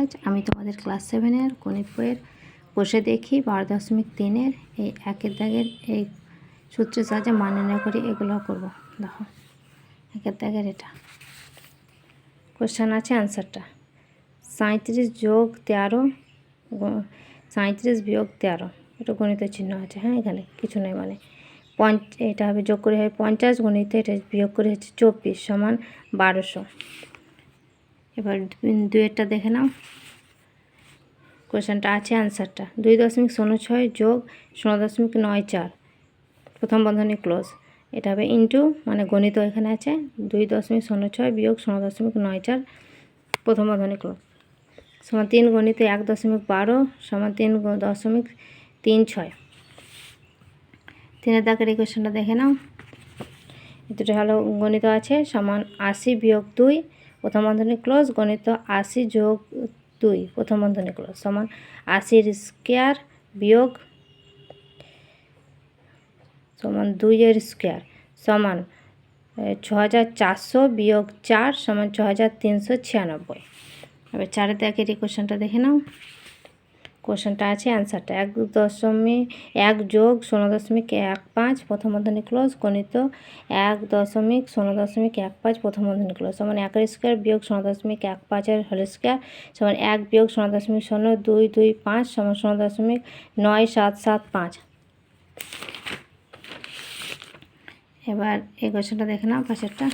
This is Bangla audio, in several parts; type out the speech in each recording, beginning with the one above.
আজ আমি তোমাদের ক্লাস 7-এর গণিত বইয়ের বসে দেখি 12.3-এর এই একের দাগের এই সূত্রের সাহায্যে মান নির্ণয় করি। এগুলো করব। দেখো একের দাগের এটা কোশ্চেন আছে, আনসারটা 37 যোগ 13 37 বিয়োগ 13, এটা গণিতের চিহ্ন আছে। হ্যাঁ, এখানে কিছু নেই, মানে এটা হবে যোগ করে হয় 50 গণিতে, এটা বিয়োগ করে হচ্ছে 24 সমান 1200। এবার দুয়েরটা দেখে নাও, কোশ্চেনটা আছে, আনসারটা 2.06 যোগ 0.94, প্রথম বন্ধনী ক্লোজ। এটা হবে ইন্টু, মানে গণিত এখানে আছে 2.06 বিয়োগ 0.94, প্রথম বন্ধনী ক্লোজ, সমান 3 গণিতে 1.12 সমান 3.36। তিনের দাগের এই কোশ্চেনটা দেখে নাও। দুটো হলো গণিত আছে সমান 80 বিয়োগ 2, প্রথম বন্ধনী ক্লোজ, গণিত 80 যোগ 2, প্রথম বন্ধনী ক্লোজ, সমান 80 স্কোয়ার বিয়োগ সমান 2 স্কোয়ার সমান 6400 বিয়োগ 4 সমান 6396। এবার 4-এর দাগের এই কোশ্চেনটা দেখে নাও। কোশ্চেনটা আছে, আনসারটা 1 যোগ 0.15, প্রথম বন্ধনী ক্লোজ, গণিত 1.0.15, প্রথম বন্ধনী ক্লোজ, সমান 1 স্কোয়ার বিয়োগ 0.15 হোল স্কোয়ার সমান 1 বিয়োগ 0.0225 সমান 0.9775। এবার এই কোশ্চেনটা দেখে নাও, পাশেরটা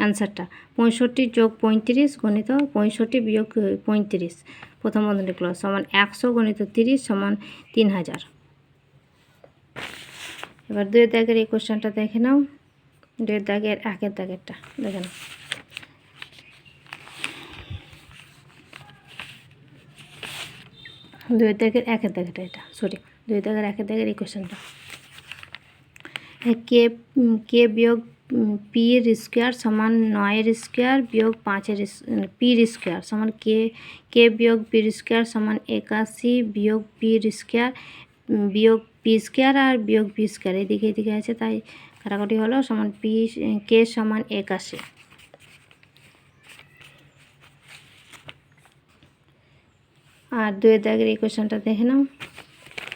আনসারটা 65 যোগ 35, গণিত 65 বিয়োগ 35, প্রথম বন্ধনী ক্লোজ, সমান 100 গণিত 30 সমান 3000। এবার দুয়ের দাগের এই কোশ্চেনটা দেখে নাও। দুয়ের দাগের একের দাগেরটা দেখে নাও। দুয়ের দাগের একের দাগেরটা, এটা সরি, দুয়ের দাগের একের দাগের এই কোশ্চেনটা, কে বিয়োগ পির স্কোয়ার সমান 9 স্কোয়ার বিয়োগ 5 পির স্কোয়ার সমান কে বিয়োগ পির স্কোয়ার সমান 81 বিয়োগ পির স্কোয়ার বিয়োগ পি স্কোয়ার আর বিয়োগ পি স্কোয়ার এদিকে আছে, তাই কাটাকাটি হলো, সমান কে সমান 81। আর দুয়ের দাগের এই কোশ্চেনটা দেখে নাও।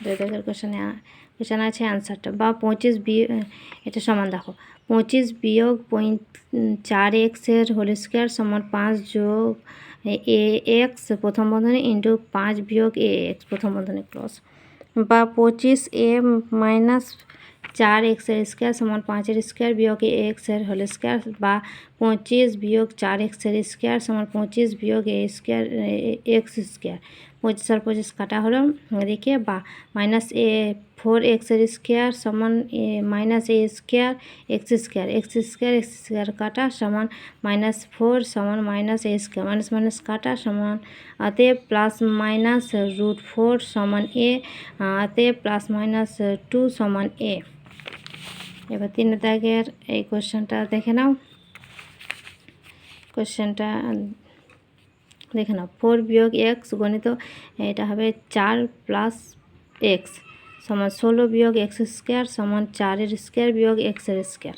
দুয়ের দাগের কোশ্চেন আছে, আনসারটা বা 25 বিয়োগ, এটা সমান দেখো 25 বিয়োগ 4x এর হোল স্কোয়ার সমান 5 যোগ ax, প্রথম বন্ধনী ইন্টু 5 বিয়োগ ax, প্রথম বন্ধনী ক্লোজ, বা 25a মাইনাস 4x এর স্কোয়ার সমান 5 এর স্কোয়ার বিয়োগ ax এর হোল স্কোয়ার, বা 25 বিয়োগ 4x এর স্কোয়ার সমান 25 বিয়োগ a স্কোয়ার x স্কোয়ার, 25 আর 25 কাটা হলো এদিকে, বা মাইনাস 4x এর স্কোয়ার সমান minus a square x square কাটা সমান -4 সমান মাইনাস a স্কোয়ার, মাইনাস কাটা সমান আতে প্লাস মাইনাস √4 সমান a, আতে প্লাস মাইনাস 2 সমান a। এবার 3 দাগের এই কোশ্চেনটা দেখে নাও। কোশ্চেনটা দেখে নাও, 4 বিয়োগ x, গণিত এটা হবে 4 প্লাস x সমান 16 বিয়োগ x স্কোয়ার সমান 4 এর স্কোয়ার বিয়োগ x এর স্কোয়ার।